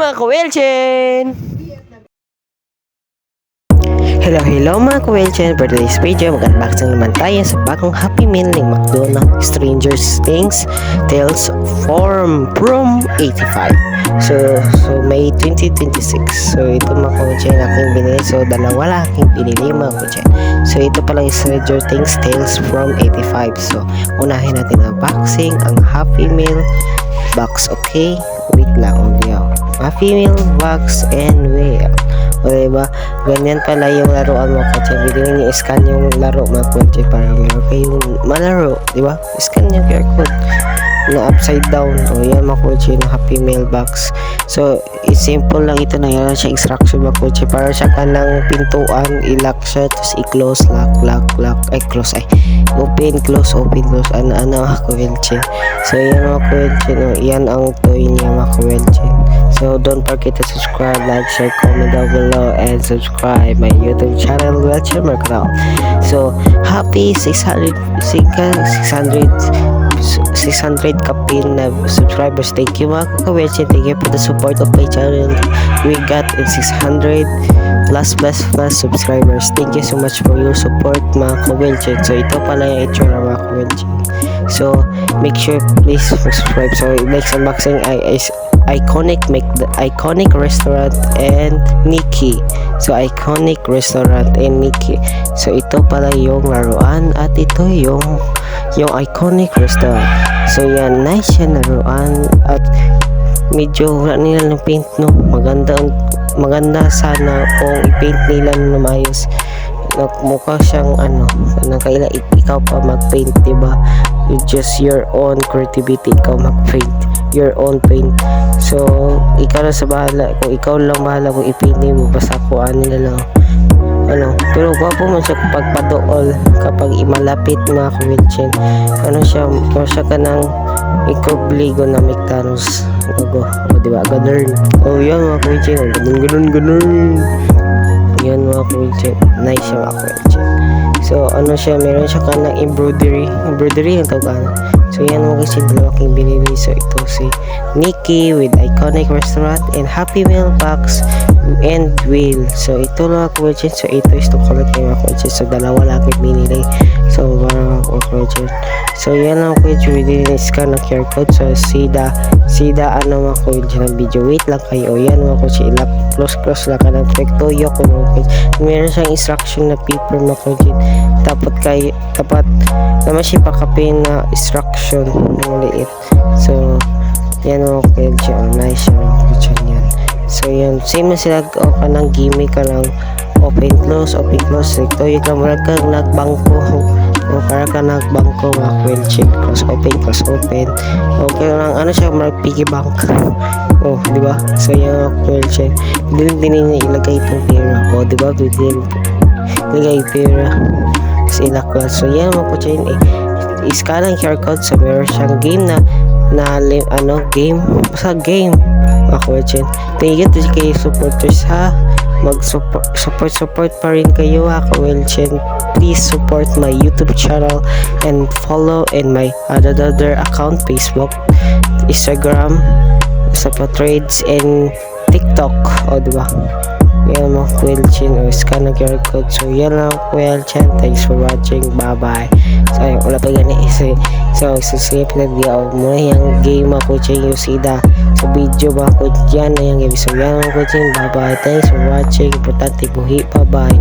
mga ka-Welchen! Hello mga ka-Welchen! For today's video, mag-unboxing naman tayo sa bagong Happy Meal ng McDonald's Stranger Things Tales from 85. So May 2026. So ito mga ka-Welchen aking binili. So dalawa lang aking binili mga ka-Welchen. So ito pala yung Stranger Things Tales from 85. So unahin natin ang unboxing, ang Happy Meal box. Okay, wait lang, Happy Meal box and wheel. O diba, ganyan pala yung laruan mo kasi video nyo i-scan yung laro mga kotse para meron kayong malaro, diba? I-scan yung QR code na upside down. O yan mga kotse ng Happy Meal box. So simple lang ito na yan siya instruction mga kotse para siya ka ng pintuan, i-lock siya tapos i-close, lock, close, open, close, ano mga kotse. So yan mga kotse, yan ang toy niya mga kotse. So don't forget to subscribe, like, share, comment down below, and subscribe my YouTube channel, Welchen Mercado. So happy 600 kapin na subscribers. Thank you mga ka-Welchen. Thank you for the support of my channel. We got 600 plus subscribers. Thank you so much for your support mga ka-Welchen. So ito pala yung itsura mga ka-Welchen. So make sure please subscribe. So next unboxing is iconic restaurant and Nikki. So iconic restaurant and Nikki. So ito pala yung laruan at ito yung iconic restaurant. So yan, nice yan laruan at medyo wala nila ng paint, no. Maganda sana kung i-paint nila na maayos. Mukha siyang kaila ikaw pa mag-paint, diba? You just your own creativity, ikaw mag-paint your own paint. So ikaw lang sa bahala, kung ikaw lang bahala kung i-paint mo, basta kuhaan nila lang pero gwapo man siya kapag padool, kapag imalapit mga ka-Welchen. Siya ka ng ikobligo na McDonald's logo, diba? Ganun. Yan mga ka-Welchen, ganun. Yan mga ka-Welchen, nice siya mga ka-Welchen. So meron siya ka ng embroidery yung tawag. So yan mga ka-Welchen, dalawa king binili. So ito si Nikki with iconic restaurant and Happy Meal box and wheel. So ito lang mga ka-Welchen. So ito is to collect mga ka-Welchen. So dalawa lang king binili. So mga ka-Welchen. So yan lang ka-Welchen, within scan ng QR code. So sida mga ka-Welchen ng video. Wait lang kayo. Yan mga ka-Welchen, close lang ka ng pektoyo ko mga ka-Welchen. Meron siyang instruction na paper mga ka-Welchen. Tapat naman siya pakapin na instruction na maliit. So yan mga ka-Welchen, nice siya mga ka-Welchen yan. So yan, same na sila ka ng gimmick ka ng open close. Ito yung kamarag ka nagbangko para ka nagbangko mga ka-Welchen, close open. Okay lang, siya marag piggy bank. Diba? So yan mga ka-Welchen, din niya ilagay itong pera. Diba? Ilagay pera sa ilakwa. So yan mga ka-Welchen, i-scan ang QR code. So meron siyang game game mga ka-Welchen. Thank you to kayo supporters ha. Support pa rin kayo ha ka-Welchen. Please support my YouTube channel and follow in my other account, Facebook, Instagram, sa Threads and TikTok. Diba? Yan mga ka-Welchen, scan ng QR code. So yan lang ka-Welchen, thanks for watching, bye bye. So ayun, wala pa gani. So subscribe na diya mo yung game mga ka-Welchen, yung sida sa video mga ka-Welchen na yung game. So yan mga ka-Welchen, bye bye, thanks for watching. Importante buhi, bye bye.